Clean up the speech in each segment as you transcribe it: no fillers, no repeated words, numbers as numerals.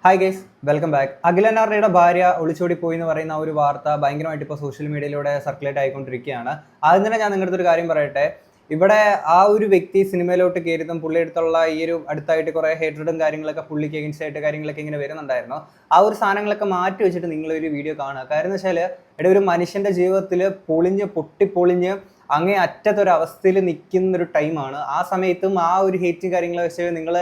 Hi guys, welcome back. അഖിലനാറിയുടെ ഭാര്യ ഒളിച്ചോടി പോയി എന്ന് പറയുന്ന ഒരു വാർത്ത ഭയങ്കരമായിട്ട് ഇപ്പോൾ സോഷ്യൽ മീഡിയയിലൂടെ സർക്കുലേറ്റ് ആയിക്കൊണ്ടിരിക്കുകയാണ്. ആദ്യം തന്നെ ഞാൻ നിങ്ങളുടെ ഒരു കാര്യം പറയട്ടെ. ഇവിടെ ആ ഒരു വ്യക്തി സിനിമയിലോട്ട് കയറിയതും പുള്ളിയെടുത്തുള്ള ഈ ഒരു അടുത്തായിട്ട് കുറേ ഹേറ്റഡും കാര്യങ്ങളൊക്കെ പുള്ളിക്ക് എഗൻസ്റ്റ് ആയിട്ട് കാര്യങ്ങളൊക്കെ ഇങ്ങനെ വരുന്നുണ്ടായിരുന്നു. ആ ഒരു സാധനങ്ങളൊക്കെ മാറ്റി വെച്ചിട്ട് നിങ്ങളൊരു വീഡിയോ കാണുക. കാര്യം എന്ന് വെച്ചാൽ ഇവിടെ ഒരു മനുഷ്യൻ്റെ ജീവിതത്തിൽ പൊട്ടിപ്പൊളിഞ്ഞ് അങ്ങേ അറ്റത്തൊരവസ്ഥയിൽ നിൽക്കുന്നൊരു ടൈമാണ്. ആ സമയത്തും ആ ഒരു ഹേറ്റും കാര്യങ്ങളും വെച്ച് നിങ്ങൾ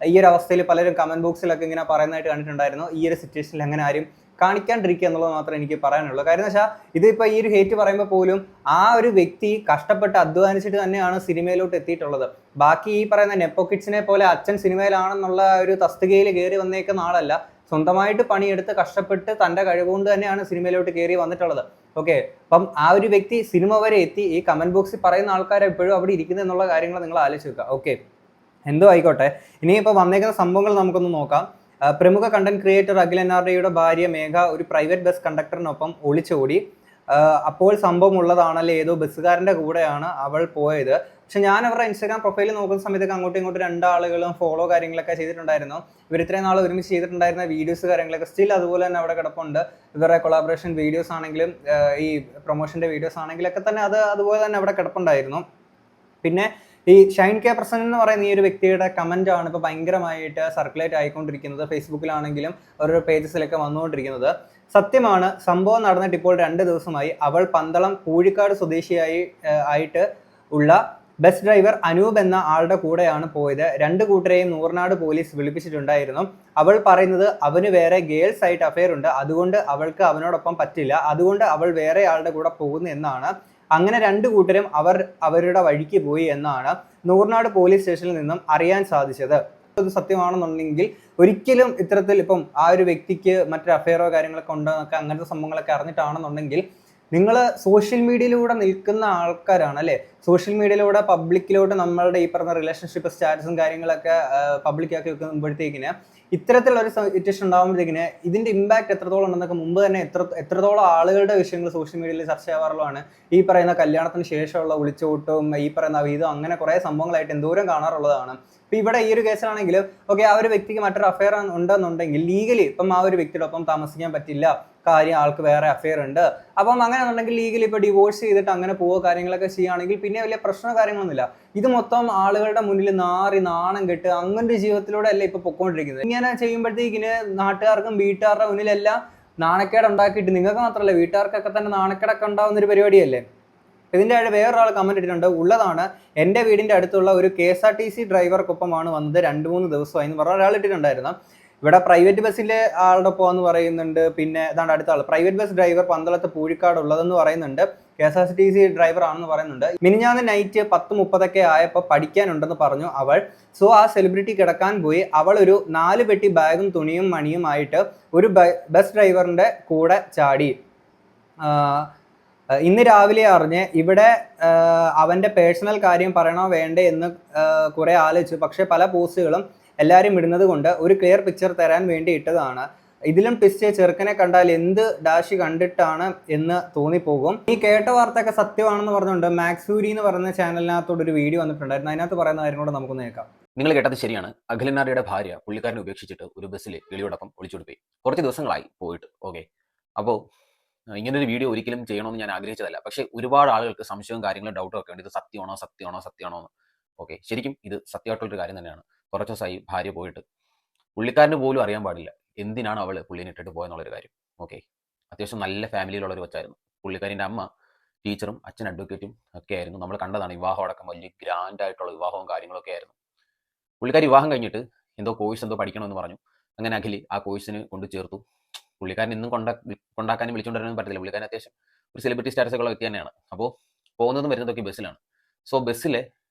ഈ ഒരു അവസ്ഥയിൽ പലരും കമന്റ് ബോക്സിലൊക്കെ ഇങ്ങനെ പറയുന്നതായിട്ട് കണ്ടിട്ടുണ്ടായിരുന്നു. ഈ ഒരു സിറ്റുവേഷനിൽ അങ്ങനെ ആരും കാണിക്കാണ്ടിരിക്കുക എന്നുള്ളത് മാത്രമേ എനിക്ക് പറയാനുള്ളൂ. കാര്യം എന്ന് വെച്ചാൽ ഇതിപ്പോൾ ഈ ഒരു ഹേറ്റ് പറയുമ്പോൾ പോലും ആ ഒരു വ്യക്തി കഷ്ടപ്പെട്ട് അധ്വാനിച്ചിട്ട് തന്നെയാണ് സിനിമയിലോട്ട് എത്തിയിട്ടുള്ളത്. ബാക്കി ഈ പറയുന്ന നെപ്പോ കിഡ്സിനെ പോലെ അച്ഛൻ സിനിമയിലാണെന്നുള്ള ഒരു തസ്തികയിൽ കയറി വന്നേക്കുന്ന ആളല്ല. സ്വന്തമായിട്ട് പണിയെടുത്ത് കഷ്ടപ്പെട്ട് തൻ്റെ കഴിവുകൊണ്ട് തന്നെയാണ് സിനിമയിലോട്ട് കയറി വന്നിട്ടുള്ളത്. ഓക്കെ, അപ്പം ആ ഒരു വ്യക്തി സിനിമ വരെ എത്തി. ഈ കമന്റ് ബോക്സിൽ പറയുന്ന ആൾക്കാർ എപ്പോഴും അവിടെ ഇരിക്കുന്നത് എന്നുള്ള കാര്യങ്ങൾ നിങ്ങൾ ആലോചിച്ച് വെക്കുക. ഓക്കെ, എന്തോ ആയിക്കോട്ടെ. ഇനിയിപ്പോൾ വന്നേക്കുന്ന സംഭവങ്ങൾ നമുക്കൊന്ന് നോക്കാം. പ്രമുഖ കണ്ടന്റ് ക്രിയേറ്റർ അഖിലനാറിയുടെ ഭാര്യ മേഘ ഒരു പ്രൈവറ്റ് ബസ് കണ്ടക്ടറിനൊപ്പം ഒളിച്ചോടി. അപ്പോൾ സംഭവം ഉള്ളതാണല്ലേ, ഏതോ ബസ്സുകാരൻ്റെ കൂടെയാണ് അവൾ പോയത്. പക്ഷെ ഞാൻ അവരുടെ ഇൻസ്റ്റാഗ്രാം പ്രൊഫൈലിൽ നോക്കുന്ന സമയത്തൊക്കെ അങ്ങോട്ടും ഇങ്ങോട്ടും രണ്ടാളുകളും ഫോളോ കാര്യങ്ങളൊക്കെ ചെയ്തിട്ടുണ്ടായിരുന്നു. ഇവർ ഇത്രയും നാൾ ഒരുമിച്ച് ചെയ്തിട്ടുണ്ടായിരുന്ന വീഡിയോസ് കാര്യങ്ങളൊക്കെ സ്റ്റിൽ അതുപോലെ തന്നെ അവിടെ കിടപ്പുണ്ട്. ഇവരുടെ കൊളാബറേഷൻ വീഡിയോസ് ആണെങ്കിലും ഈ പ്രൊമോഷൻ്റെ വീഡിയോസ് ആണെങ്കിലൊക്കെ തന്നെ അതുപോലെ തന്നെ അവിടെ കിടപ്പുണ്ടായിരുന്നു. പിന്നെ ഈ ഷൈൻ കെ പ്രസൻ എന്ന് പറയുന്ന ഈ ഒരു വ്യക്തിയുടെ കമന്റ് ആണ് ഇപ്പോൾ ഭയങ്കരമായിട്ട് സർക്കുലേറ്റ് ആയിക്കൊണ്ടിരിക്കുന്നത്. ഫേസ്ബുക്കിലാണെങ്കിലും ഓരോ പേജസിലൊക്കെ വന്നുകൊണ്ടിരിക്കുന്നത്. സത്യമാണ്, സംഭവം നടന്നിട്ട് ഇപ്പോൾ 2 ദിവസമായി. അവൾ പന്തളം പൂഴിക്കാട് സ്വദേശിയായിട്ട് ഉള്ള ബസ് ഡ്രൈവർ അനൂപ് എന്ന ആളുടെ കൂടെയാണ് പോയത്. 2 കൂട്ടരെയും നൂർനാട് പോലീസ് വിളിപ്പിച്ചിട്ടുണ്ടായിരുന്നു. അവൾ പറയുന്നത് അവന് വേറെ ഗേൾസ് ആയിട്ട് അഫെയർ ഉണ്ട്, അതുകൊണ്ട് അവൾക്ക് അവനോടൊപ്പം പറ്റില്ല, അതുകൊണ്ട് അവൾ വേറെ ആളുടെ കൂടെ പോകുന്നു എന്നാണ്. അങ്ങനെ 2 കൂട്ടരും അവരുടെ വഴിക്ക് പോയി എന്നാണ് നൂർനാട് പോലീസ് സ്റ്റേഷനിൽ നിന്നും അറിയാൻ സാധിച്ചത്. ഇത് സത്യമാണെന്നുണ്ടെങ്കിൽ ഒരിക്കലും ഇത്തരത്തിൽ ഇപ്പം ആ ഒരു വ്യക്തിക്ക് മറ്റൊരു അഫെയറോ കാര്യങ്ങളൊക്കെ ഉണ്ടോന്നൊക്കെ അങ്ങനത്തെ സംഭവങ്ങളൊക്കെ അറിഞ്ഞിട്ടാണെന്നുണ്ടെങ്കിൽ നിങ്ങൾ സോഷ്യൽ മീഡിയയിലൂടെ നിൽക്കുന്ന ആൾക്കാരാണ് അല്ലേ. സോഷ്യൽ മീഡിയയിലൂടെ പബ്ലിക്കിലോട്ട് നമ്മളുടെ ഈ പറഞ്ഞ റിലേഷൻഷിപ്പ് സ്റ്റാറ്റസും കാര്യങ്ങളൊക്കെ പബ്ലിക്കാക്കി വെക്കുമ്പോഴത്തേക്കിന് ഇത്തരത്തിലുള്ളൊരു സിറ്റുവേഷൻ ഉണ്ടാകുമ്പോഴത്തേക്കിന് ഇതിൻ്റെ ഇമ്പാക്ട് എത്രത്തോളം ഉണ്ടെന്നൊക്കെ മുമ്പ് തന്നെ എത്രത്തോളം ആളുകളുടെ വിഷയങ്ങൾ സോഷ്യൽ മീഡിയയിൽ ചർച്ച ചെയ്യാറുള്ളതാണ്. ഈ പറയുന്ന കല്യാണത്തിന് ശേഷമുള്ള ഒളിച്ചോട്ടും ഈ പറയുന്ന അവീതം അങ്ങനെ കുറേ സംഭവങ്ങളായിട്ട് എന്തോരം കാണാറുള്ളതാണ്. ഇപ്പം ഇവിടെ ഈ ഒരു കേസിലാണെങ്കിലും ഓക്കെ, ആ ഒരു വ്യക്തിക്ക് മറ്റൊരു അഫെയർ ഉണ്ടെന്നുണ്ടെങ്കിൽ ലീഗലി ഇപ്പം ആ ഒരു വ്യക്തിയുടെ ഒപ്പം താമസിക്കാൻ പറ്റില്ല, കാര്യം ആൾക്ക് വേറെ അഫെയർ ഉണ്ട്. അപ്പം അങ്ങനെ ഉണ്ടെങ്കിൽ ലീഗലി ഇപ്പോൾ ഡിവോഴ്സ് ചെയ്തിട്ട് അങ്ങനെ പോവുക കാര്യങ്ങളൊക്കെ ചെയ്യുകയാണെങ്കിൽ പിന്നെ വലിയ പ്രശ്നമോ കാര്യങ്ങളൊന്നുമില്ല. ഇത് മൊത്തം ആളുകളുടെ മുന്നിൽ നാണം കെട്ട് അങ്ങനത്തെ ജീവിതത്തിലൂടെ അല്ല ഇപ്പോൾ പൊക്കോണ്ടിരിക്കുന്നത്. ഇങ്ങനെ ചെയ്യുമ്പോഴത്തേക്കിന് നാട്ടുകാർക്കും വീട്ടുകാരുടെ മുന്നിലെല്ലാം നാണക്കേട് ഉണ്ടാക്കിയിട്ട് നിങ്ങൾക്ക് മാത്രമല്ല വീട്ടുകാർക്കൊക്കെ തന്നെ നാണക്കേടൊക്കെ ഉണ്ടാകുന്നൊരു പരിപാടിയല്ലേ. ഇതിൻ്റെ ആയിട്ട് വേറൊരാൾ കമൻറ്റ് ഇട്ടിട്ടുണ്ട്. ഉള്ളതാണ്, എൻ്റെ വീടിൻ്റെ അടുത്തുള്ള ഒരു KSRTC ഡ്രൈവർക്കൊപ്പമാണ് വന്നത്, 2-3 ദിവസമായി എന്ന് പറഞ്ഞ ഒരാൾ ഇട്ടിട്ടുണ്ടായിരുന്നു. ഇവിടെ പ്രൈവറ്റ് ബസ്സിലെ ആളുടെ ഒപ്പമെന്ന് പറയുന്നുണ്ട്. പിന്നെ അതാണ് അടുത്ത ആൾ പ്രൈവറ്റ് ബസ് ഡ്രൈവർ പന്തളത്ത് പൂഴിക്കാട് ഉള്ളതെന്ന് പറയുന്നുണ്ട്. KSRTC ഡ്രൈവർ ആണെന്ന് പറയുന്നുണ്ട്. മിനിഞ്ഞാന്ന് നൈറ്റ് 10:30 ആയപ്പോൾ പഠിക്കാനുണ്ടെന്ന് പറഞ്ഞു അവൾ. സോ ആ സെലിബ്രിറ്റി കിടക്കാൻ പോയി. അവൾ ഒരു 4 പെട്ടി ബാഗും തുണിയും മണിയുമായിട്ട് ഒരു ബസ് ഡ്രൈവറിൻ്റെ കൂടെ ചാടി. ഇന്ന് രാവിലെ അറിഞ്ഞ് ഇവിടെ അവൻ്റെ പേഴ്സണൽ കാര്യം പറയണോ വേണ്ടേ എന്ന് കുറേ ആലോചിച്ചു. പക്ഷേ പല പോസ്റ്റുകളും എല്ലാവരും ഇടുന്നത് കൊണ്ട് ഒരു ക്ലിയർ പിക്ചർ തരാൻ വേണ്ടി ഇട്ടതാണ്. ഇതിലും ട്വിസ്റ്റ് ചെറുക്കനെ കണ്ടാൽ എന്ത് ഡാഷി കണ്ടിട്ടാണ് എന്ന് തോന്നിപ്പോകും. ഈ കേട്ട വാർത്തയൊക്കെ സത്യമാണെന്ന് പറഞ്ഞുകൊണ്ട് മാക്സൂരി എന്ന് പറയുന്ന ചാനലിനകത്തോട് ഒരു വീഡിയോ വന്നിട്ടുണ്ടായിരുന്നു. അതിനകത്ത് പറയുന്ന കാര്യം കൂടെ നമുക്കൊന്ന് കേൾക്കാം. നിങ്ങൾ കേട്ടത് ശരിയാണ്. അഖിലനാറിയുടെ ഭാര്യ പുള്ളിക്കാരനെ ഉപേക്ഷിച്ചിട്ട് ഒരു ബസ്സിൽ കിളിയോടൊപ്പം ഒളിച്ചോടി പോയി. കുറച്ച് ദിവസങ്ങളായി പോയിട്ട്. ഓക്കെ, അപ്പോൾ ഇങ്ങനൊരു വീഡിയോ ഒരിക്കലും ചെയ്യണമെന്ന് ഞാൻ ആഗ്രഹിച്ചതല്ല. പക്ഷേ ഒരുപാട് ആളുകൾക്ക് സംശയവും കാര്യങ്ങളും ഡൗട്ടും ഒക്കെ ഉണ്ട്. ഇത് സത്യമാണോ എന്ന്. ഓക്കെ, ശരിക്കും ഇത് സത്യമായിട്ടുള്ളൊരു കാര്യം തന്നെയാണ്. കുറച്ച് ദിവസമായി ഭാര്യ പോയിട്ട് പുള്ളിക്കാരന് പോലും അറിയാൻ പാടില്ല എന്തിനാണ് അവൾ പുള്ളിനെ ഇട്ടിട്ട് പോയെന്നുള്ളൊരു കാര്യം. ഓക്കെ, അത്യാവശ്യം നല്ല ഫാമിലിയിലുള്ളൊരു കൊച്ചായിരുന്നു. പുള്ളിക്കാരിൻ്റെ അമ്മ ടീച്ചറും അച്ഛൻ അഡ്വക്കേറ്റും ഒക്കെ ആയിരുന്നു. നമ്മൾ കണ്ടതാണ്. വിവാഹം അടക്കം വലിയ ഗ്രാൻഡായിട്ടുള്ള വിവാഹവും കാര്യങ്ങളൊക്കെ ആയിരുന്നു. പുള്ളിക്കാരി വിവാഹം കഴിഞ്ഞിട്ട് എന്തോ കോഴ്സ് പഠിക്കണമെന്ന് പറഞ്ഞു. അങ്ങനെ അഖിൽ ആ കോഴ്സിന് കൊണ്ട് ചേർത്തു. പുള്ളിക്കാരൻ ഇന്നും കൊണ്ടാക്കാനും വിളിച്ചുകൊണ്ടിരാനും പറ്റത്തില്ല. പുള്ളിക്കാരൻ അത്യാവശ്യം ഒരു സെലിബ്രിറ്റി സ്റ്റാറ്റസ് ഒക്കെ ഉള്ള വ്യക്തി തന്നെയാണ്. അപ്പോൾ പോകുന്നതും വരുന്നതൊക്കെ ബസ്സിലാണ്. സോ ബസ്സിലെ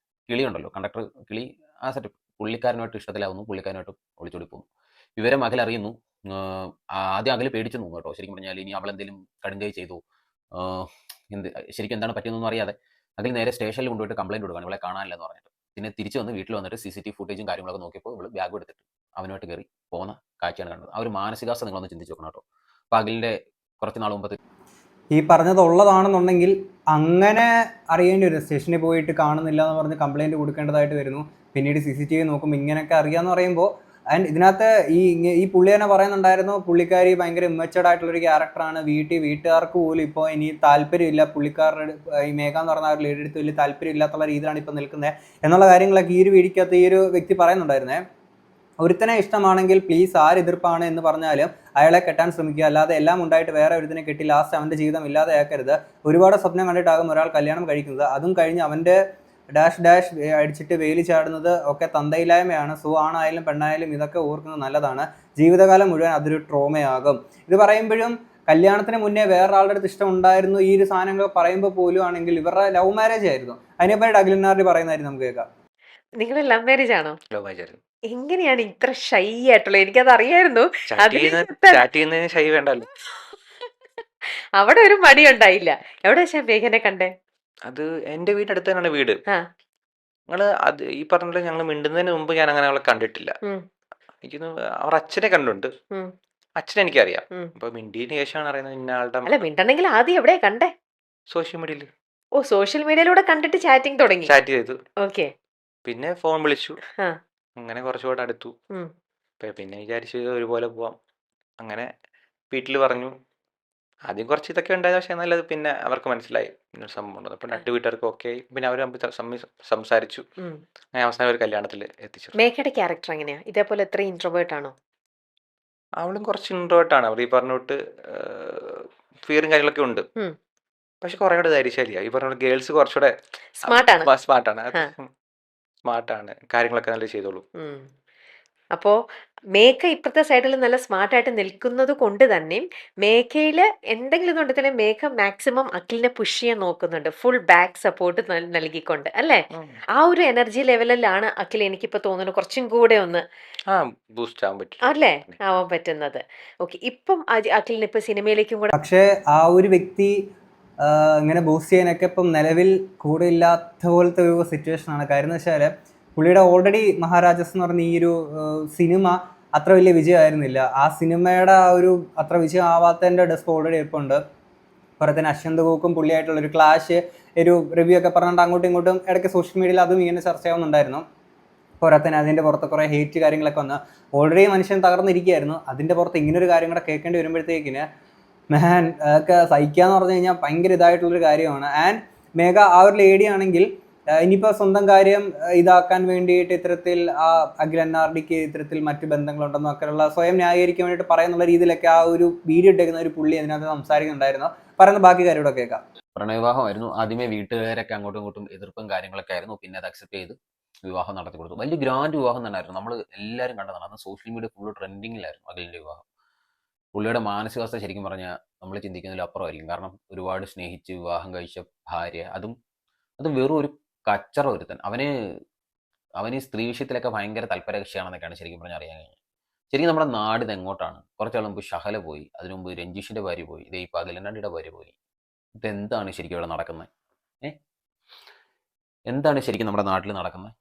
കിളിയുണ്ടല്ലോ, കണ്ടക്ടർ കിളി, ആ സെറ്റ് പുള്ളിക്കാരനുമായിട്ട് ഇഷ്ടത്തിലാവുന്നു. പുള്ളിക്കാരനുമായിട്ട് ഒളിച്ചോടി പോകുന്നു. വിവരം അഖിൽ അറിയുന്നു. ആദ്യം അഖിൽ പേടിച്ചു തോന്നുന്നു കേട്ടോ. ശരിക്കും പറഞ്ഞാൽ ഇനി അവളെന്തെങ്കിലും കടുങ്കൈ ചെയ്തു, ശരിക്കും എന്താണ് പറ്റിയെന്നൊന്നും അറിയാതെ അഖിൽ നേരെ സ്റ്റേഷനിൽ കൊണ്ടുപോയിട്ട് കംപ്ലൈൻറ്റ് കൊടുക്കുകയാണ് ഇവളെ കാണാനില്ലെന്ന് പറഞ്ഞിട്ട്. പിന്നെ തിരിച്ചു വന്ന് വീട്ടിൽ വന്നിട്ട് CCTV ഫുട്ടേജും കാര്യങ്ങളൊക്കെ നോക്കിയപ്പോൾ ഇവൾ ബാഗ് എടുത്തിട്ട് അവനുമായിട്ട് കയറി പോകുന്ന കാഴ്ചയാണ് കണ്ടത്. ആ ഒരു മാനസികാവസ്ഥ നിങ്ങളൊന്ന് ചിന്തിച്ച് നോക്കണം കേട്ടോ. അപ്പോൾ അഖിലിൻ്റെ കുറച്ച് നാൾ മുമ്പ് ഈ പറഞ്ഞത് ഉള്ളതാണെന്നുണ്ടെങ്കിൽ അങ്ങനെ അറിയേണ്ടി വരും. സ്റ്റേഷനിൽ പോയിട്ട് കാണുന്നില്ല എന്ന് പറഞ്ഞ് കംപ്ലൈൻറ്റ് കൊടുക്കേണ്ടതായിട്ട് വരുന്നു. പിന്നീട് CCTV നോക്കുമ്പോൾ ഇങ്ങനെയൊക്കെ അറിയാമെന്ന് പറയുമ്പോൾ ആൻഡ് ഇതിനകത്ത് ഈ പുള്ളി തന്നെ പറയുന്നുണ്ടായിരുന്നു, പുള്ളിക്കാരി ഭയങ്കര ഇമ്മച്ചുവേർഡ് ആയിട്ടുള്ള ഒരു ക്യാരക്ടറാണ്, വീട്ടുകാർക്ക് പോലും ഇപ്പോൾ ഇനി താല്പര്യമില്ല, പുള്ളിക്കാരുടെ ഈ മേഘ എന്ന് പറഞ്ഞ ഒരു ലേഡി എടുത്ത് വലിയ താല്പര്യം ഇല്ലാത്തുള്ള രീതിയിലാണ് ഇപ്പോൾ നിൽക്കുന്നത് എന്നുള്ള കാര്യങ്ങളൊക്കെ ഈ ഒരു വീഡിയോക്കകത്ത് ഈ ഒരു വ്യക്തി പറയുന്നുണ്ടായിരുന്നേ. ഒരുത്തനെ ഇഷ്ടമാണെങ്കിൽ പ്ലീസ് ആര് എതിർപ്പാണ് എന്ന് പറഞ്ഞാലും അയാളെ കെട്ടാൻ ശ്രമിക്കുക, അല്ലാതെ എല്ലാം ഉണ്ടായിട്ട് വേറെ ഒരുത്തിനെ കെട്ടി ലാസ്റ്റ് അവൻ്റെ ജീവിതം ഇല്ലാതെ ആക്കരുത്. ഒരുപാട് സ്വപ്നം കണ്ടിട്ടാകും ഒരാൾ കല്യാണം കഴിക്കുന്നത്, അതും കഴിഞ്ഞ് അവൻ്റെ ഡാഷ് അടിച്ചിട്ട് വേലി ചാടുന്നത് ഒക്കെ തന്തയില്ലായ്മയാണ്. സോ ആണായാലും പെണ്ണായാലും ഇതൊക്കെ ഓർക്കുന്നത് നല്ലതാണ്, ജീവിതകാലം മുഴുവൻ അതൊരു ട്രോമയാകും. ഇത് പറയുമ്പോഴും കല്യാണത്തിന് മുന്നേ വേറൊരാളുടെ അടുത്ത് ഇഷ്ടം ഉണ്ടായിരുന്നു ഈ ഒരു സാധനങ്ങൾ പറയുമ്പോൾ പോലും ആണെങ്കിൽ ഇവരുടെ ലവ് മാരേജ് ആയിരുന്നു. അതിനെപ്പറ്റി അഖിലനാർഡി പറയുന്നതായിരുന്നു നമുക്ക് കേൾക്കാം. നിങ്ങളുടെ ലവ് മാരേജ് ആണോ? ലവ് മാരേജ് ആയിരുന്നു. എങ്ങനെയാണ് ഇത്ര ഷൈ ആയിട്ടുള്ളത്? എനിക്കത് അറിയായിരുന്നു. ചാറ്റ് ചെയ്യുന്നതിന് ഷൈ വേണ്ടല്ലോ. അവിടെ ഒരു മടി ഉണ്ടായില്ല. എവിടെ വെച്ചാ മേഘനെ കണ്ടേ? അത് എന്റെ വീടിനടുത്ത് തന്നെയാണ് വീട്. ഞങ്ങള് അത് ഈ പറഞ്ഞ ഞങ്ങൾ മിണ്ടുന്നതിന് മുമ്പ് ഞാൻ അങ്ങനെ അവളെ കണ്ടിട്ടില്ല. എനിക്കൊന്ന് അവർ അച്ഛനെ കണ്ടുണ്ട്. അച്ഛനെ എനിക്കറിയാം. അപ്പൊ മിണ്ടിയതിന് ശേഷമാണ് അറിയുന്നത് ഇന്ന ആളുടെ. അല്ല, മിണ്ടണെങ്കിൽ ആദ്യം എവിടെയാ കണ്ടേ? സോഷ്യൽ മീഡിയയിൽ. ഓ, സോഷ്യൽ മീഡിയയിലൂടെ കണ്ടിട്ട് ചാറ്റിംഗ് തുടങ്ങി. ചാറ്റ് ചെയ്തു. ഓക്കെ. പിന്നെ ഫോൺ വിളിച്ചു. അങ്ങനെ കുറച്ചുകൂടെ അടുത്തു. പിന്നെ വിചാരിച്ചു ഒരുപോലെ പോവാം. അങ്ങനെ വീട്ടിൽ പറഞ്ഞു. ആദ്യം കുറച്ച് ഇതൊക്കെ ഉണ്ടായത്, പക്ഷെ നല്ലത് പിന്നെ അവർക്ക് മനസ്സിലായി ഇങ്ങനൊരു സംഭവം ഉണ്ടെന്ന്. അപ്പൊ രണ്ട് വീട്ടുകാർക്ക് ഓക്കെ ആയി. പിന്നെ അവർ സംസാരിച്ചു. അങ്ങനെ അവസാനം ഒരു കല്യാണത്തിൽ എത്തിച്ചു. മേഘയുടെ ക്യാരക്ടർ എങ്ങനെയാ? ഇതേപോലെ എത്ര ഇൻട്രോവേർട്ട് ആണോ? അവളും കുറച്ച് ഇൻട്രോവേർട്ട് ആണ്. അവർ ഈ പറഞ്ഞോട്ട് ഫിയറും കാര്യങ്ങളൊക്കെ ഉണ്ട്. പക്ഷെ കുറെ കൂടെ ധൈര്യശാലിയാണ്. ഈ പറഞ്ഞ ഗേൾസ് കുറച്ചുകൂടെ സ്മാർട്ടാണ്, കാര്യങ്ങളൊക്കെ നല്ല ചെയ്തോളൂ. അപ്പോ മേഘ ഇപ്പുറത്തെ സൈഡിൽ നല്ല സ്മാർട്ടായിട്ട് നിൽക്കുന്നത് കൊണ്ട് തന്നെ മേഘയില് എന്തെങ്കിലും കൊണ്ട് തന്നെ മേഘ മാക്സിമം അഖിലിനെ പുഷ് ചെയ്യാൻ നോക്കുന്നുണ്ട്, ഫുൾ ബാക്ക് സപ്പോർട്ട് നൽകിക്കൊണ്ട്, അല്ലേ? ആ ഒരു എനർജി ലെവലിലാണ് അഖിൽ എനിക്കിപ്പോ തോന്നുന്നു കുറച്ചും കൂടെ ഒന്ന് ബൂസ്റ്റ് ആവാൻ പറ്റും, അല്ലേ, ആവാൻ പറ്റുന്നത്. ഓക്കെ. ഇപ്പം അഖിലിന് ഇപ്പൊ സിനിമയിലേക്കും കൂടെ, പക്ഷേ ആ ഒരു വ്യക്തി ഇങ്ങനെ ബൂസ്റ്റ് ചെയ്യാനൊക്കെ ഇപ്പം നിലവിൽ കൂടെ ഇല്ലാത്ത പോലത്തെ ഒരു സിറ്റുവേഷൻ ആണ്. കാര്യം എന്ന് വെച്ചാൽ പുള്ളിയുടെ ഓൾറെഡി മഹാരാജാസ് എന്ന് പറഞ്ഞ ഈ ഒരു സിനിമ അത്ര വലിയ വിജയമായിരുന്നില്ല. ആ സിനിമയുടെ ആ ഒരു അത്ര വിജയം ആവാത്തതിൻ്റെ ഡെസ്ക് ഓൾറെഡി ഇരിപ്പുണ്ട്. കുറേ തന്നെ അശ്വന്ത് ഗോക്കും പുള്ളിയായിട്ടുള്ളൊരു ക്ലാഷ്, ഒരു റിവ്യൂ ഒക്കെ പറഞ്ഞിട്ട് അങ്ങോട്ടും ഇങ്ങോട്ടും ഇടയ്ക്ക് സോഷ്യൽ മീഡിയയിൽ അതും ഇങ്ങനെ ചർച്ചയാവുന്നുണ്ടായിരുന്നു. പോരാ തന്നെ അതിൻ്റെ പുറത്ത് കുറേ ഹേറ്റ് കാര്യങ്ങളൊക്കെ വന്ന് ഓൾറെഡി മനുഷ്യൻ തകർന്നിരിക്കുകയായിരുന്നു. അതിൻ്റെ പുറത്ത് ഇങ്ങനൊരു കാര്യം കൂടെ കേൾക്കേണ്ടി വരുമ്പോഴത്തേക്കിന് അതൊക്കെ സഹിക്കാന്ന് പറഞ്ഞു കഴിഞ്ഞാൽ ഭയങ്കര ഇതായിട്ടുള്ളൊരു കാര്യമാണ്. ആൻഡ് മേഘ ആ ഒരു ലേഡി ആണെങ്കിൽ ഇനിയിപ്പോൾ സ്വന്തം കാര്യം ഇതാക്കാൻ വേണ്ടിയിട്ട് ഇത്തരത്തിൽ ആ അഖിലനാർഡിക്ക് ഇത്തരത്തിൽ മറ്റു ബന്ധങ്ങളുണ്ടെന്നൊക്കെയുള്ള സ്വയം ന്യായീകരിക്കാൻ വേണ്ടിയിട്ട് പറയുന്നുള്ള രീതിയിലൊക്കെ ആ ഒരു വീഡിയോ ഇട്ടേക്കുന്ന ഒരു പുള്ളി അതിനകത്ത് സംസാരിക്കുന്നുണ്ടായിരുന്നു. പറയുന്ന ബാക്കി കാര്യം കൂടെ കേൾക്കാം. പ്രണയവിവാഹമായിരുന്നു. ആദ്യമേ വീട്ടുകാരൊക്കെ അങ്ങോട്ടും ഇങ്ങോട്ടും എതിർപ്പും കാര്യങ്ങളൊക്കെ ആയിരുന്നു. പിന്നെ അത് അക്സെപ്റ്റ് ചെയ്ത് വിവാഹം നടത്തി കൊടുത്തു. വലിയ ഗ്രാൻഡ് വിവാഹം തന്നെയായിരുന്നു. നമ്മൾ എല്ലാവരും കണ്ടതാണ്. അന്ന് സോഷ്യൽ മീഡിയ ഫുള്ള് ട്രെൻഡിങ്ങിലായിരുന്നു അഖിലിൻ്റെ വിവാഹം. പുള്ളിയുടെ മാനസികാവസ്ഥ ശരിക്കും പറഞ്ഞാൽ നമ്മൾ ചിന്തിക്കുന്നതിൽ അപ്പുറമായിരിക്കും. കാരണം ഒരുപാട് സ്നേഹിച്ച് വിവാഹം കഴിച്ച ഭാര്യ, അതും വെറും ഒരു കച്ചറ ഒരുത്തൻ. അവന് ഈ സ്ത്രീ വിഷയത്തിലൊക്കെ ഭയങ്കര തൽപരകക്ഷിയാണെന്നൊക്കെയാണ് ശരിക്കും പറഞ്ഞാൽ അറിയാൻ കഴിഞ്ഞത്. ശരിക്കും നമ്മുടെ നാട് ഇത് എങ്ങോട്ടാണ്? കുറച്ചാൾ മുമ്പ് ഷഹല പോയി, അതിനു മുമ്പ് രഞ്ജീഷിന്റെ ഭാര്യ പോയി, ഇതേ ഇപ്പം അഖിലനാടിയുടെ ഭാര്യ പോയി. ഇതെന്താണ് ശരിക്കും ഇവിടെ നടക്കുന്നത്? എന്താണ് ശരിക്കും നമ്മുടെ നാട്ടിൽ നടക്കുന്നത്?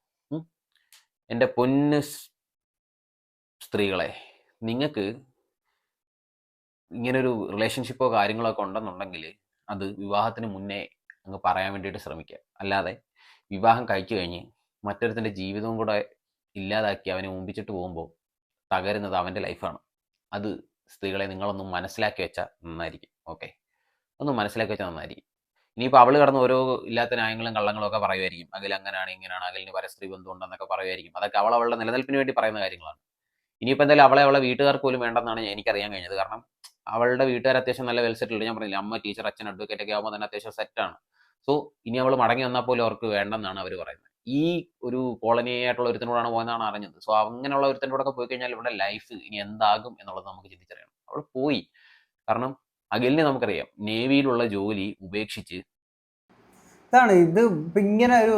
എൻ്റെ പൊന്ന് സ്ത്രീകളെ, നിങ്ങൾക്ക് ഇങ്ങനൊരു റിലേഷൻഷിപ്പോ കാര്യങ്ങളോ ഒക്കെ ഉണ്ടെന്നുണ്ടെങ്കിൽ അത് വിവാഹത്തിന് മുന്നേ അങ്ങ് പറയാൻ വേണ്ടിയിട്ട് ശ്രമിക്കുക. അല്ലാതെ വിവാഹം കഴിച്ചു കഴിഞ്ഞ് മറ്റൊരുത്തിൻ്റെ ജീവിതവും കൂടെ ഇല്ലാതാക്കി അവനെ മുമ്പിച്ചിട്ട് പോകുമ്പോൾ തകരുന്നത് അവൻ്റെ ലൈഫാണ്. അത് സ്ത്രീകളെ നിങ്ങളൊന്നും മനസ്സിലാക്കി വെച്ചാൽ നന്നായിരിക്കും. ഓക്കെ, ഒന്നും മനസ്സിലാക്കി വെച്ചാൽ നന്നായിരിക്കും. ഇനിയിപ്പോൾ അവൾ കടന്ന് ഓരോ ഇല്ലാത്ത ന്യായങ്ങളും കള്ളങ്ങളും ഒക്കെ പറയുമായിരിക്കും. അഖിൽ അങ്ങനെയാണ് ഇങ്ങനെയാണ്, അഖിലിന് പരസ്ത്രീ ബന്ധം ഉണ്ടെന്നൊക്കെ പറയുമായിരിക്കും. അതൊക്കെ അവളുടെ നിലനിൽപ്പിന് വേണ്ടി പറയുന്ന കാര്യങ്ങളാണ്. ഇനിയിപ്പോൾ എന്തായാലും അവളെ വീട്ടുകാർക്ക് പോലും വേണ്ടെന്നാണ് എനിക്കറിയാൻ കഴിഞ്ഞത്. കാരണം അവളുടെ വീട്ടുകാർ അത്യാവശ്യം നല്ല വെൽ സെറ്റിൽഡ്. ഞാൻ പറഞ്ഞില്ല, അമ്മ ടീച്ചർ, അച്ഛൻ അഡ്വക്കേറ്റ് ഒക്കെ ആകുമ്പോൾ തന്നെ അത്യാവശ്യം സെറ്റാണ്. സോ ഇനി അവൾ മടങ്ങി വന്നാൽ പോലും അവർക്ക് വേണ്ടെന്നാണ് അവർ പറയുന്നത്. ഈ ഒരു കോളനി ആയിട്ടുള്ള ഒരുത്തിനോടാണ് പോകുന്നതാണ് അറിഞ്ഞത്. സോ അങ്ങനെയുള്ള ഒരുത്തിനോടൊക്കെ പോയി കഴിഞ്ഞാൽ ഇവിടെ ലൈഫ് ഇനി എന്താകും എന്നുള്ളത് നമുക്ക് ചിന്തിച്ചറിയണം. അവൾ പോയി. കാരണം അഖിലിനെ നമുക്കറിയാം, നേവിയിലുള്ള ജോലി ഉപേക്ഷിച്ച് ഇതാണ് ഇത്. ഇപ്പം ഇങ്ങനെ ഒരു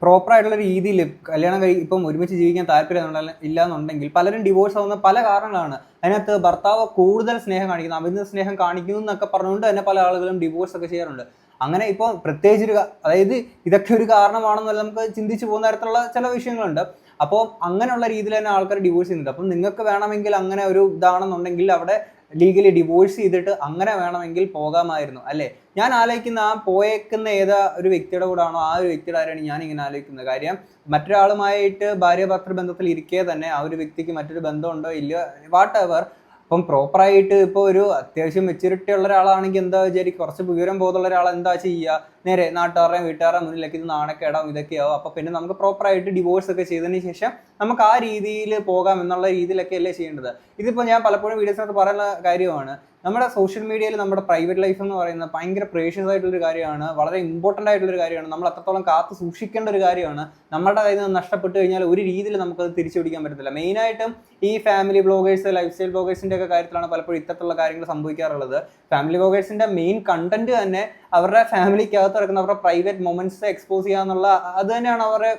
പ്രോപ്പറായിട്ടുള്ള രീതിയിൽ കല്യാണം ഇപ്പം ഒരുമിച്ച് ജീവിക്കാൻ താല്പര്യം ഇല്ല എന്നുണ്ടെങ്കിൽ പലരും ഡിവോഴ്സ് ആവുന്ന പല കാരണങ്ങളാണ്. അതിനകത്ത് ഭർത്താവ് കൂടുതൽ സ്നേഹം കാണിക്കുന്നു, അമിത സ്നേഹം കാണിക്കുന്നു എന്നൊക്കെ പറഞ്ഞുകൊണ്ട് തന്നെ പല ആളുകളും ഡിവോഴ്സ് ഒക്കെ ചെയ്യാറുണ്ട്. അങ്ങനെ ഇപ്പോൾ പ്രത്യേകിച്ചൊരു അതായത് ഇതൊക്കെ ഒരു കാരണമാണെന്നല്ല നമുക്ക് ചിന്തിച്ചു പോകുന്ന തരത്തിലുള്ള ചില വിഷയങ്ങളുണ്ട്. അപ്പോൾ അങ്ങനെയുള്ള രീതിയിൽ തന്നെ ആൾക്കാർ ഡിവോഴ്സ് ചെയ്യുന്നുണ്ട്. അപ്പം നിങ്ങൾക്ക് വേണമെങ്കിൽ അങ്ങനെ ഒരു ഇതാണെന്നുണ്ടെങ്കിൽ അവിടെ ലീഗലി ഡിവോഴ്സ് ചെയ്തിട്ട് അങ്ങനെ വേണമെങ്കിൽ പോകാമായിരുന്നു അല്ലേ. ഞാൻ ആലോചിക്കുന്ന ആ പോയേക്കുന്ന ഏതാ ഒരു വ്യക്തിയുടെ കൂടെ ആണോ ആ ഒരു വ്യക്തിയുടെ ആരാണ് ഞാൻ ഇങ്ങനെ ആലോചിക്കുന്നത്. കാര്യം മറ്റൊരാളുമായിട്ട് ഭാര്യ ഭർത്തൃ ബന്ധത്തിൽ ഇരിക്കെ തന്നെ ആ ഒരു വ്യക്തിക്ക് മറ്റൊരു ബന്ധമുണ്ടോ ഇല്ലയോ വാട്ട് എവർ, അപ്പം പ്രോപ്പറായിട്ട് ഇപ്പോൾ ഒരു അത്യാവശ്യം മെച്യൂരിറ്റി ഉള്ള ഒരാളാണെങ്കിൽ എന്താ വിചാരിക്കും, കുറച്ച് വിവരം ബോധമുള്ള ഒരാൾ എന്താ ചെയ്യുക, നേരെ നാട്ടുകാരുടെയും വീട്ടുകാരുടെ മുന്നിലേക്ക് ഇത് നാണക്കേടാവും ഇതൊക്കെയാവും. അപ്പോൾ പിന്നെ നമുക്ക് പ്രോപ്പറായിട്ട് ഡിവോഴ്സ് ഒക്കെ ചെയ്തതിന് ശേഷം നമുക്ക് ആ രീതിയിൽ പോകാം എന്നുള്ള രീതിയിലൊക്കെ അല്ലേ ചെയ്യേണ്ടത്. ഇതിപ്പോൾ ഞാൻ പലപ്പോഴും വീഡിയോസിനകത്ത് പറയുന്ന കാര്യമാണ്, നമ്മുടെ സോഷ്യൽ മീഡിയയിൽ നമ്മുടെ പ്രൈവറ്റ് ലൈഫ് എന്ന് പറയുന്നത് ഭയങ്കര പ്രേഷ്യസ് ആയിട്ടുള്ളൊരു കാര്യമാണ്, വളരെ ഇമ്പോർട്ടൻ്റ് ആയിട്ടുള്ളൊരു കാര്യമാണ്, നമ്മൾ അത്രത്തോളം കാത്ത് സൂക്ഷിക്കേണ്ട ഒരു കാര്യമാണ്. നമ്മുടെ കയ്യിൽ നിന്ന് നഷ്ടപ്പെട്ട് കഴിഞ്ഞാൽ ഒരു രീതിയിൽ നമുക്കത് തിരിച്ചു പിടിക്കാൻ പറ്റത്തില്ല. മെയിനായിട്ടും ഈ ഫാമിലി ബ്ലോഗേഴ്സ്, ലൈഫ് സ്റ്റൈൽ ബ്ലോഗേഴ്സിൻ്റെ ഒക്കെ കാര്യത്തിലാണ് പലപ്പോഴും ഇത്തരത്തിലുള്ള കാര്യങ്ങൾ സംഭവിക്കാറുള്ളത്. ഫാമിലി ബ്ലോഗേഴ്സിൻ്റെ മെയിൻ കണ്ടന്റ് തന്നെ അവരുടെ ഫാമിലിക്കകത്ത് നടക്കുന്ന അവരുടെ പ്രൈവറ്റ് മൊമെന്റ്സ് എക്സ്പോസ് ചെയ്യുക എന്നുള്ള അത് തന്നെയാണ് അവരെ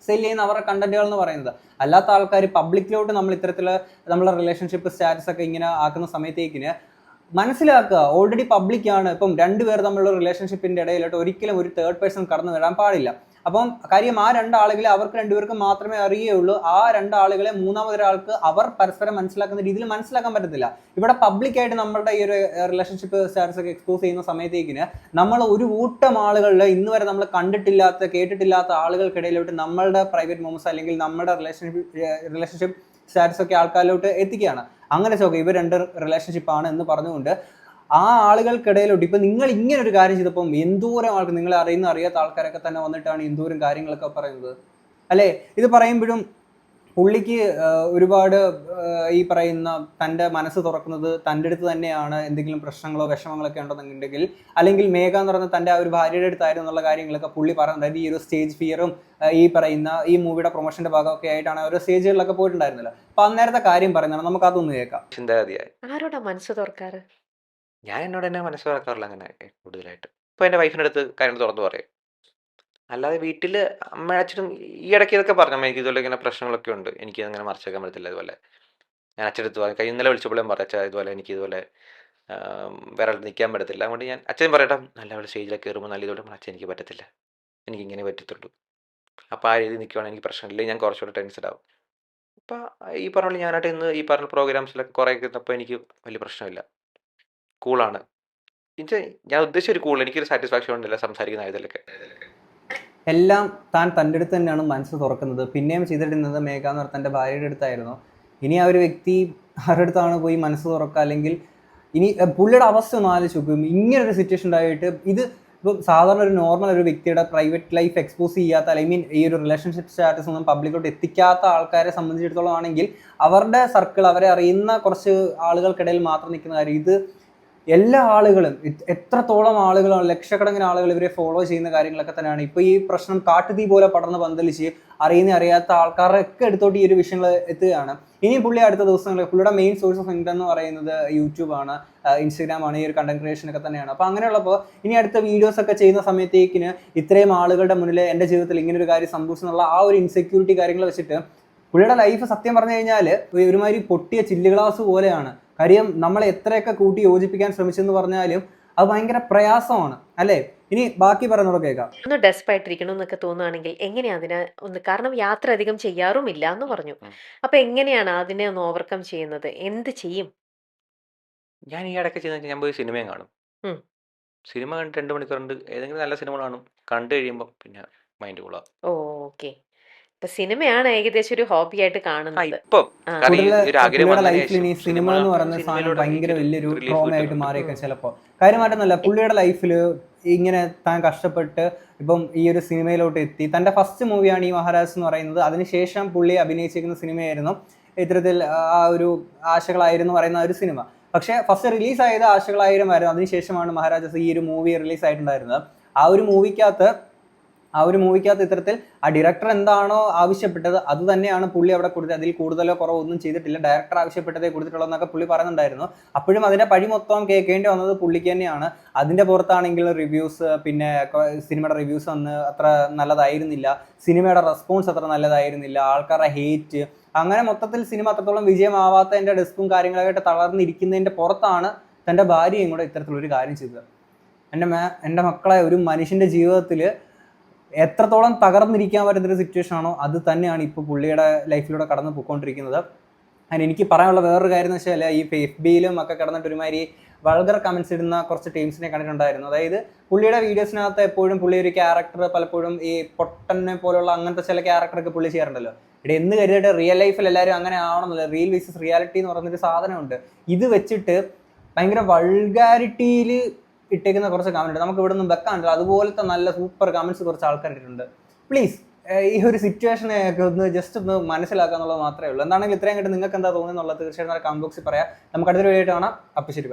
സെൽ ചെയ്യുന്ന അവരുടെ കണ്ടന്റുകൾ എന്ന് പറയുന്നത്. അല്ലാത്ത ആൾക്കാർ പബ്ലിക്കിലോട്ട് നമ്മൾ ഇത്തരത്തിൽ നമ്മളെ റിലേഷൻഷിപ്പ് സ്റ്റാറ്റസ് ഒക്കെ ഇങ്ങനെ ആക്കുന്ന സമയത്തേക്കിന് മനസ്സിലാക്കുക ഓൾറെഡി പബ്ലിക്കാണ്. ഇപ്പം രണ്ടുപേർ തമ്മിലുള്ള റിലേഷൻഷിപ്പിന്റെ ഇടയിലോട്ട് ഒരിക്കലും ഒരു തേർഡ് പേഴ്സൺ കടന്നു വരാൻ പാടില്ല. അപ്പം കാര്യം ആ രണ്ടാളുകളെ അവർക്ക് രണ്ടുപേർക്കും മാത്രമേ അറിയുകയുള്ളൂ. ആ രണ്ടാളുകളെ മൂന്നാമതൊരാൾക്ക് അവർ പരസ്പരം മനസ്സിലാക്കുന്ന രീതിയിൽ മനസ്സിലാക്കാൻ പറ്റത്തില്ല. ഇവിടെ പബ്ലിക്കായിട്ട് നമ്മളുടെ ഈ ഒരു റിലേഷൻഷിപ്പ് സ്റ്റാറ്റസ് ഒക്കെ എക്സ്പോസ് ചെയ്യുന്ന സമയത്തേക്കിന് നമ്മൾ ഒരു കൂട്ടം ആളുകളിൽ ഇന്ന് വരെ നമ്മൾ കണ്ടിട്ടില്ലാത്ത കേട്ടിട്ടില്ലാത്ത ആളുകൾക്കിടയിലോട്ട് നമ്മളുടെ പ്രൈവറ്റ് മൊമെന്റ്സ് അല്ലെങ്കിൽ നമ്മുടെ റിലേഷൻഷിപ്പ് സ്റ്റാറ്റസ് ഒക്കെ ആൾക്കാരിലോട്ട് എത്തിക്കുകയാണ്. അങ്ങനെ ചോദിക്കുക ഇവർ രണ്ട് റിലേഷൻഷിപ്പാണ് എന്ന് പറഞ്ഞുകൊണ്ട് ആ ആളുകൾക്കിടയിലോട്ട് ഇപ്പം നിങ്ങൾ ഇങ്ങനെ ഒരു കാര്യം ചെയ്തപ്പം എന്തോരം ആൾക്ക് നിങ്ങളെ അറിയാത്ത ആൾക്കാരൊക്കെ തന്നെ വന്നിട്ടാണ് എന്തോരം കാര്യങ്ങളൊക്കെ പറയുന്നത് അല്ലേ. ഇത് പറയുമ്പോഴും പുള്ളിക്ക് ഒരുപാട് ഈ പറയുന്ന തൻ്റെ മനസ്സ് തുറക്കുന്നത് തൻ്റെ അടുത്ത് തന്നെയാണ്. എന്തെങ്കിലും പ്രശ്നങ്ങളോ വിഷമങ്ങളൊക്കെ ഉണ്ടെന്നുണ്ടെങ്കിൽ അല്ലെങ്കിൽ മേഘ എന്ന് പറയുന്നത് തൻ്റെ ആ ഒരു ഭാര്യയുടെ അടുത്തായിരുന്നു എന്നുള്ള കാര്യങ്ങളൊക്കെ പുള്ളി പറയുന്നുണ്ടായിരുന്നു. ഈ ഒരു സ്റ്റേജ് ഫിയറും ഈ പറയുന്ന ഈ മൂവിയുടെ പ്രൊമോഷന്റെ ഭാഗമൊക്കെ ആയിട്ടാണ് ഓരോ സ്റ്റേജുകളിലൊക്കെ പോയിട്ടുണ്ടായിരുന്നല്ലോ. അപ്പൊ അന്നേരത്തെ കാര്യം പറയുന്നതാണ്, നമുക്ക് അതൊന്ന് കേൾക്കാം. ചിന്താഗതിയായി ആരോടാ മനസ്സ് തുറക്കാറ്? ഞാൻ എന്നോട് തന്നെ മനസ്സ് തുറക്കാറില്ല അങ്ങനെ കൂടുതലായിട്ട്. ഇപ്പോൾ എൻ്റെ വൈഫിൻ്റെ അടുത്ത് കാര്യങ്ങൾ തുറന്നു പറയും. അല്ലാതെ വീട്ടിൽ അമ്മ അച്ഛനും ഈ ഇടയ്ക്ക് ഇതൊക്കെ പറഞ്ഞു, അമ്മ എനിക്ക് ഇതുപോലെ ഇങ്ങനെ പ്രശ്നങ്ങളൊക്കെ ഉണ്ട്, എനിക്ക് അങ്ങനെ മറച്ചു വെക്കാൻ പറ്റത്തില്ല. ഇതുപോലെ ഞാൻ അച്ഛനടുത്ത് പറയും, ഇന്നലെ വിളിച്ചപ്പോഴും പറയാം അച്ഛാ ഇതുപോലെ എനിക്ക് ഇതുപോലെ വേറെ നിൽക്കാൻ പറ്റത്തില്ല. അതുകൊണ്ട് ഞാൻ അച്ഛൻ പറയട്ടെ നല്ല സ്റ്റേജിലൊക്കെ കയറുമ്പോൾ നല്ല ഇതുകൊണ്ട് അച്ഛൻ എനിക്ക് പറ്റത്തില്ല, എനിക്ക് ഇങ്ങനെ പറ്റത്തുള്ളൂ. അപ്പോൾ ആ രീതി നിൽക്കുവാണെങ്കിൽ എനിക്ക് പ്രശ്നമില്ല, ഞാൻ കുറച്ചുകൂടെ ടെൻസ്ഡ് ആവും. അപ്പോൾ ഈ പറഞ്ഞ പോലെ ഞാനായിട്ട് ഇന്ന് ഈ പറഞ്ഞ പ്രോഗ്രാംസിലൊക്കെ കുറേ ഇരുന്നപ്പോൾ എനിക്ക് വലിയ പ്രശ്നമില്ല, കൂളാണ്. എനിക്ക് ഞാൻ ഉദ്ദേശിച്ച ഒരു കൂൾ, എനിക്കൊരു സാറ്റിസ്ഫാക്ഷൻ ഉണ്ടല്ലോ സംസാരിക്കുന്ന ഇതിലൊക്കെ. എല്ലാം താൻ തൻ്റെ അടുത്ത് തന്നെയാണ് മനസ്സ് തുറക്കുന്നത്. പിന്നെയും ചെയ്തിട്ടുന്നത് മേഘ എന്ന് പറഞ്ഞ തൻ്റെ ഭാര്യയുടെ അടുത്തായിരുന്നു. ഇനി ആ ഒരു വ്യക്തി ആരുടെ അടുത്താണ് പോയി മനസ്സ് തുറക്കുക, അല്ലെങ്കിൽ ഇനി പുള്ളിയുടെ അവസ്ഥ ഒന്ന് ആലോചിച്ച് നോക്കും. ഇങ്ങനൊരു സിറ്റുവേഷൻ ഉണ്ടായിട്ട് ഇത് ഇപ്പോൾ സാധാരണ ഒരു നോർമൽ ഒരു വ്യക്തിയുടെ പ്രൈവറ്റ് ലൈഫ് എക്സ്പോസ് ചെയ്യാത്ത, ഐ മീൻ ഈ ഒരു റിലേഷൻഷിപ്പ് സ്റ്റാറ്റസ് ഒന്നും പബ്ലിക്കോട്ട് എത്തിക്കാത്ത ആൾക്കാരെ സംബന്ധിച്ചിടത്തോളം ആണെങ്കിൽ അവരുടെ സർക്കിൾ, അവരെ അറിയുന്ന കുറച്ച് ആളുകൾക്കിടയിൽ മാത്രം നിൽക്കുന്ന കാര്യം. ഇത് എല്ലാ ആളുകളും എത്രത്തോളം ആളുകളാണ്, ലക്ഷക്കണക്കിന് ആളുകൾ ഇവരെ ഫോളോ ചെയ്യുന്ന കാര്യങ്ങളൊക്കെ തന്നെയാണ്. ഇപ്പോൾ ഈ പ്രശ്നം കാട്ടുതീ പോലെ പടർന്ന് പന്തലിച്ച് അറിയാത്ത ആൾക്കാരൊക്കെ എടുത്തോട്ട് ഈ ഒരു വിഷയങ്ങൾ എത്തുകയാണ്. ഇനി പുള്ളി അടുത്ത ദിവസങ്ങളിൽ പുള്ളിയുടെ മെയിൻ സോഴ്സ് ഓഫ് ഇൻകം എന്ന് പറയുന്നത് യൂട്യൂബാണ്, ഇൻസ്റ്റഗ്രാമാണ്, ഈ ഒരു കണ്ടന്റ് ക്രിയേഷൻ ഒക്കെ തന്നെയാണ്. അപ്പോൾ അങ്ങനെയുള്ളപ്പോൾ ഇനി അടുത്ത വീഡിയോസ് ഒക്കെ ചെയ്യുന്ന സമയത്തേക്കിന് ഇത്രയും ആളുകളുടെ മുന്നിൽ എൻ്റെ ജീവിതത്തിൽ ഇങ്ങനെ ഒരു കാര്യം സംഭവിച്ചെന്നുള്ള ആ ഒരു ഇൻസെക്യൂരിറ്റി കാര്യങ്ങൾ വെച്ചിട്ട് പുള്ളിയുടെ ലൈഫ് സത്യം പറഞ്ഞു കഴിഞ്ഞാൽ ഒരുമാതിരി പൊട്ടിയ ചില്ല് ഗ്ലാസ് പോലെയാണ്. കാര്യം നമ്മളെ എത്രയൊക്കെ കൂട്ടി യോജിപ്പിക്കാൻ ശ്രമിച്ചെന്ന് പറഞ്ഞാലും അത് ഭയങ്കര പ്രയാസമാണ് അല്ലേ. ഇനി ബാക്കി പറയുന്നതോ കേൾക്കാം. ഒന്ന് ഡെസ്പായിട്ടിരിക്കണം എന്നൊക്കെ തോന്നുകയാണെങ്കിൽ എങ്ങനെയാ അതിനെ ഒന്ന്, കാരണം യാത്ര അധികം ചെയ്യാറുമില്ല എന്ന് പറഞ്ഞു. അപ്പൊ എങ്ങനെയാണ് അതിനെ ഒന്ന് ഓവർകം ചെയ്യുന്നത്? എന്ത് ചെയ്യും? ഞാൻ ഈ ഇടയ്ക്ക് ചെയ്യുന്നത് ഞാൻ പോയി സിനിമയും കാണും. സിനിമ കണ്ട് 2 മണിക്കൂറുണ്ട് ഏതെങ്കിലും നല്ല സിനിമ കാണും. കണ്ടു കഴിയുമ്പോൾ പിന്നെ മൈൻഡ് കൂളാവും. ഓക്കെ. ഇപ്പൊ സിനിമയാണ് ഏകദേശം ഒരു ഹോബി ആയിട്ട് കാണുന്നത്. ഇപ്പം ആ. കാരണം ഈ ഒരു ആഗ്രഹം പുള്ളിയുടെ വന്നതിന് ലൈഫിൽ ഇനി ശേഷം സിനിമ എന്ന് പറയുന്ന സാധനം സിനിമയിലൂടെ ഭയങ്കര എനിക്കൊരു വലിയൊരു റിലീഫ് ട്രോമയായിട്ട് കിട്ടുന്നുണ്ട്. മാറിയേക്കാം ചിലപ്പോൾ. കാര്യമായിട്ടൊന്നുമല്ല, പുള്ളിയുടെ ലൈഫിൽ ഇങ്ങനെ താൻ കഷ്ടപ്പെട്ട് ഇപ്പം ഈ ഒരു സിനിമയിലോട്ട് എത്തി. തൻ്റെ ഫസ്റ്റ് മൂവിയാണ് ഈ മഹാരാജ് എന്ന് പറയുന്നത്. അതിനുശേഷം പുള്ളി അഭിനയിച്ചിരിക്കുന്ന സിനിമയായിരുന്നു ഇത്തരത്തിൽ ആ ഒരു ആശകളായിരുന്നു പറയുന്ന ഒരു സിനിമ. പക്ഷേ ഫസ്റ്റ് റിലീസായത് ആശകളായിരം ആയിരുന്നു. അതിനുശേഷമാണ് മഹാരാജാസ് ഈ ഒരു മൂവി റിലീസായിട്ടുണ്ടായിരുന്നത്. ആ ഒരു മൂവിക്കകത്ത് ഇത്തരത്തിൽ ആ ഡയറക്ടർ എന്താണോ ആവശ്യപ്പെട്ടത് അത് തന്നെയാണ് പുള്ളി അവിടെ കൊടുത്തത്. അതിൽ കൂടുതലോ കുറവോ ഒന്നും ചെയ്തിട്ടില്ല. ഡയറക്ടർ ആവശ്യപ്പെട്ടതേ കൊടുത്തിട്ടുള്ളതെന്നൊക്കെ പുള്ളി പറയുന്നുണ്ടായിരുന്നു. അപ്പോഴും അതിൻ്റെ പഴി മൊത്തം കേൾക്കേണ്ടി വന്നത് പുള്ളിക്ക് തന്നെയാണ്. അതിൻ്റെ പുറത്താണെങ്കിൽ റിവ്യൂസ്, പിന്നെ സിനിമയുടെ റിവ്യൂസ് അന്ന് അത്ര നല്ലതായിരുന്നില്ല, സിനിമയുടെ റെസ്പോൺസ് അത്ര നല്ലതായിരുന്നില്ല, ആൾക്കാരുടെ ഹേറ്റ്, അങ്ങനെ മൊത്തത്തിൽ സിനിമ അത്രത്തോളം വിജയമാവാത്തതിൻ്റെ ഡെസ്കും കാര്യങ്ങളൊക്കെ തളർന്നിരിക്കുന്നതിൻ്റെ പുറത്താണ് തൻ്റെ ഭാര്യയും കൂടെ ഇത്തരത്തിലൊരു കാര്യം ചെയ്തത്. എൻ്റെ മക്കളെ, ഒരു മനുഷ്യൻ്റെ ജീവിതത്തിൽ എത്രത്തോളം തകർന്നിരിക്കാൻ പറ്റുന്നൊരു സിറ്റുവേഷൻ ആണോ അത് തന്നെയാണ് ഇപ്പോൾ പുള്ളിയുടെ ലൈഫിലൂടെ കടന്നു പോയിക്കൊണ്ടിരിക്കുന്നത്. അതിന് എനിക്ക് പറയാനുള്ള വേറൊരു കാര്യം എന്ന് വെച്ചാൽ ഈ FBയിലും ഒക്കെ കിടന്നിട്ട് ഒരുമാതിരി വൾഗർ കമൻസ് ഇടുന്ന കുറച്ച് ടീംസിനെ കണ്ടിട്ടുണ്ടായിരുന്നു. അതായത് പുള്ളിയുടെ വീഡിയോസിനകത്ത് എപ്പോഴും പുള്ളി ഒരു ക്യാരക്ടർ പലപ്പോഴും ഈ പൊട്ടനെ പോലുള്ള അങ്ങനത്തെ ചില ക്യാരക്ടറൊക്കെ പുള്ളി ചെയ്യാറുണ്ടല്ലോ. ഇവിടെ എന്ന് കരുതിയിട്ട് റിയൽ ലൈഫിൽ എല്ലാവരും അങ്ങനെ ആവണമെന്നില്ല. റിയൽ വേഴ്സസ് റിയാലിറ്റി എന്ന് പറയുന്നൊരു സാധനമുണ്ട്. ഇത് വെച്ചിട്ട് ഭയങ്കര വൾഗാരിറ്റിയിൽ ഇട്ടേക്കുന്ന കുറച്ച് കമൻറ്റ് നമുക്ക് ഇവിടെ നിന്ന് വെക്കാൻ പറ്റില്ല. അതുപോലത്തെ നല്ല സൂപ്പർ കമൻറ്റ്സ് കുറച്ച് ആൾക്കാർ ഇട്ടിട്ടുണ്ട്. പ്ലീസ് ഈ ഒരു സിറ്റുവേഷനെ ഒക്കെ ഒന്ന് ജസ്റ്റ് ഒന്ന് മനസ്സിലാക്കുക എന്നുള്ളത് മാത്രമേ ഉള്ളൂ. എന്താണെങ്കിലും ഇത്രയും കേട്ട് നിങ്ങൾക്ക് എന്താ തോന്നുന്നുള്ളത് തീർച്ചയായിട്ടും കമന്റ് ബോക്സിൽ പറയാം. നമുക്ക് അടുത്തൊരു വീഡിയോ കാണാം. അപ്പോൾ ശരി, ബൈ.